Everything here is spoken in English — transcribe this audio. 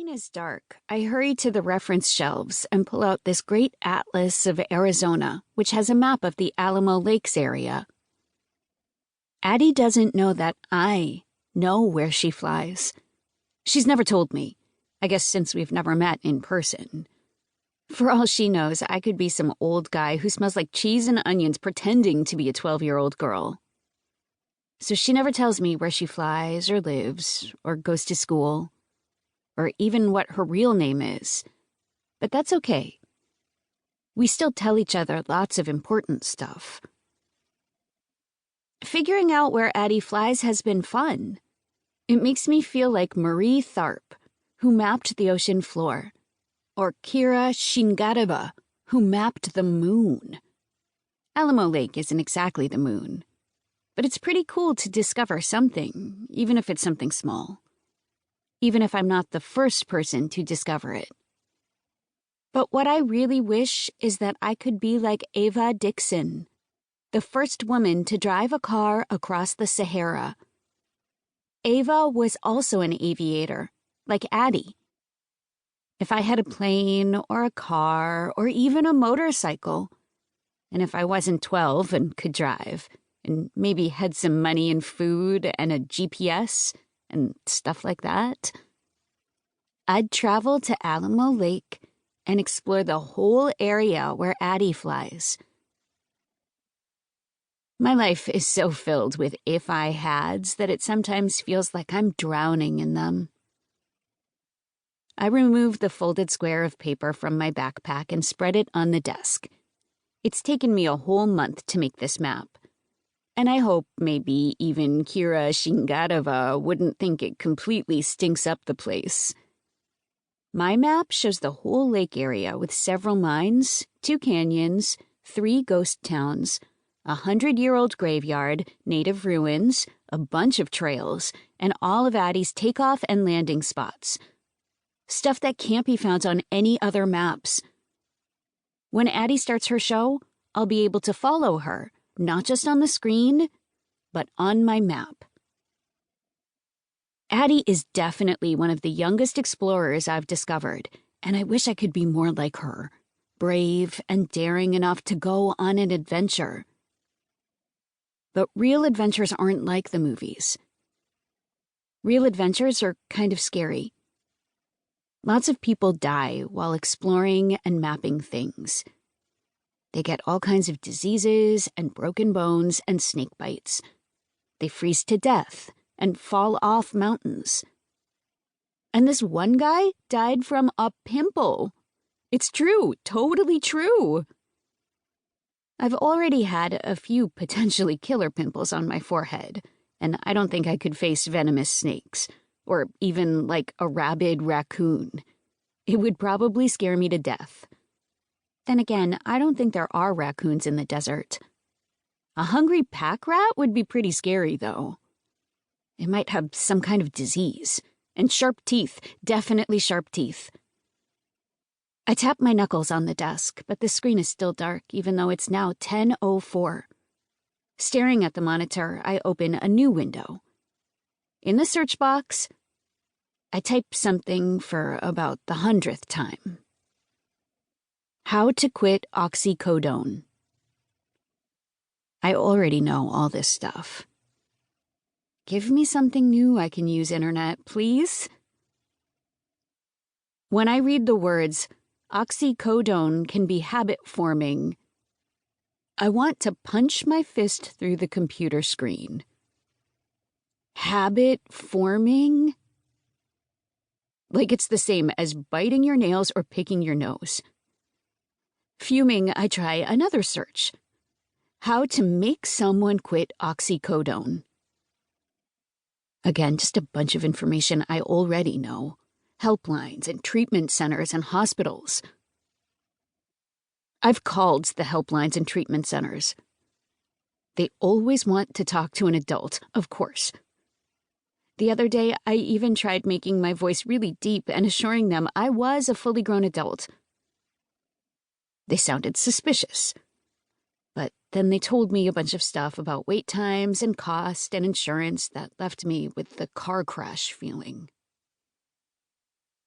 screen is dark, I hurry to the reference shelves and pull out this great atlas of Arizona, which has a map of the Alamo Lakes area. Addie doesn't know that I know where she flies. She's never told me, I guess since we've never met in person. For all she knows, I could be some old guy who smells like cheese and onions pretending to be a 12-year-old girl. So she never tells me where she flies or lives or goes to school, or even what her real name is. But that's okay. We still tell each other lots of important stuff. Figuring out where Addie flies has been fun. It makes me feel like Marie Tharp, who mapped the ocean floor, or Kira Shingadaba, who mapped the moon. Alamo Lake isn't exactly the moon, but it's pretty cool to discover something, even if it's something small. Even if I'm not the first person to discover it. But what I really wish is that I could be like Ava Dixon, the first woman to drive a car across the Sahara. Ava was also an aviator, like Addie. If I had a plane or a car or even a motorcycle, and if I wasn't 12 and could drive, and maybe had some money and food and a GPS and stuff like that, I'd travel to Alamo Lake and explore the whole area where Addie flies. My life is so filled with if I hads that it sometimes feels like I'm drowning in them. I remove the folded square of paper from my backpack and spread it on the desk. It's taken me a whole month to make this map. And I hope maybe even Kira Shingadava wouldn't think it completely stinks up the place. My map shows the whole lake area with several mines, 2 canyons, 3 ghost towns, a 100-year-old graveyard, native ruins, a bunch of trails, and all of Addie's takeoff and landing spots. Stuff that can't be found on any other maps. When Addie starts her show, I'll be able to follow her, not just on the screen, but on my map. Addie is definitely one of the youngest explorers I've discovered, and I wish I could be more like her, brave and daring enough to go on an adventure. But real adventures aren't like the movies. Real adventures are kind of scary. Lots of people die while exploring and mapping things. They get all kinds of diseases and broken bones and snake bites. They freeze to death and fall off mountains. And this one guy died from a pimple. It's true, totally true. I've already had a few potentially killer pimples on my forehead, and I don't think I could face venomous snakes, or even like a rabid raccoon. It would probably scare me to death. Then again, I don't think there are raccoons in the desert. A hungry pack rat would be pretty scary, though. It might have some kind of disease. And sharp teeth, definitely sharp teeth. I tap my knuckles on the desk, but the screen is still dark, even though it's now 10:04. Staring at the monitor, I open a new window. In the search box, I type something for about the 100th time. How to quit oxycodone. I already know all this stuff. Give me something new I can use, Internet, please. When I read the words, oxycodone can be habit-forming, I want to punch my fist through the computer screen. Habit-forming? Like it's the same as biting your nails or picking your nose. Fuming, I try another search. How to make someone quit oxycodone. Again, just a bunch of information I already know. Helplines and treatment centers and hospitals. I've called the helplines and treatment centers. They always want to talk to an adult, of course. The other day, I even tried making my voice really deep and assuring them I was a fully grown adult. They sounded suspicious. But then they told me a bunch of stuff about wait times and cost and insurance that left me with the car crash feeling.